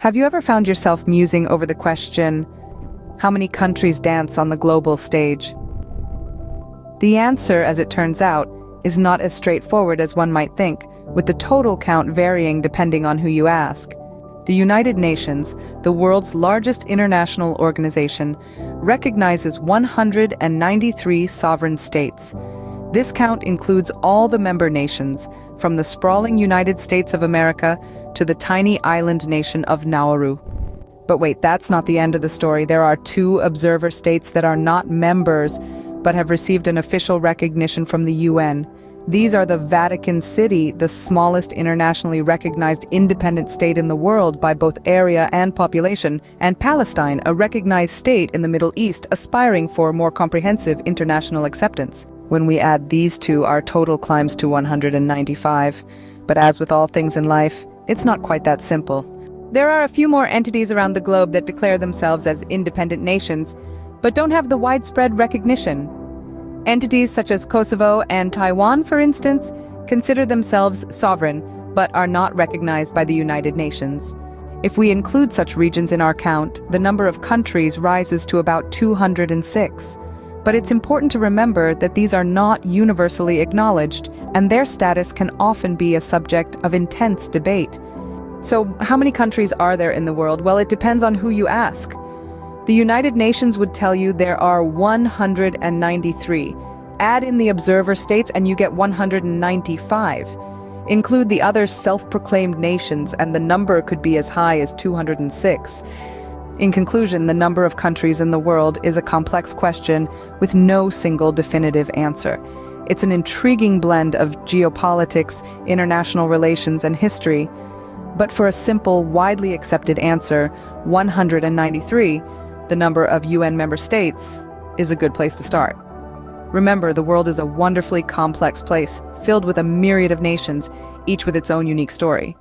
Have you ever found yourself musing over the question, how many countries dance on the global stage? The answer, as it turns out, is not as straightforward as one might think, with the total count varying depending on who you ask. The United Nations, the world's largest international organization, recognizes 193 sovereign states. This count includes all the member nations, from the sprawling United States of America to the tiny island nation of Nauru. But wait, that's not the end of the story. There are 2 observer states that are not members, but have received an official recognition from the UN. These are the Vatican City, the smallest internationally recognized independent state in the world by both area and population, and Palestine, a recognized state in the Middle East aspiring for more comprehensive international acceptance. When we add these 2, our total climbs to 195. But as with all things in life, it's not quite that simple. There are a few more entities around the globe that declare themselves as independent nations, but don't have the widespread recognition. Entities such as Kosovo and Taiwan, for instance, consider themselves sovereign, but are not recognized by the United Nations. If we include such regions in our count, the number of countries rises to about 206. But it's important to remember that these are not universally acknowledged, and their status can often be a subject of intense debate. So, how many countries are there in the world? Well, it depends on who you ask. The United Nations would tell you there are 193. Add in the observer states and you get 195. Include the other self-proclaimed nations and the number could be as high as 206. In conclusion, the number of countries in the world is a complex question with no single definitive answer. It's an intriguing blend of geopolitics, international relations, and history. But for a simple, widely accepted answer, 193, the number of UN member states, is a good place to start. Remember, the world is a wonderfully complex place, filled with a myriad of nations, each with its own unique story.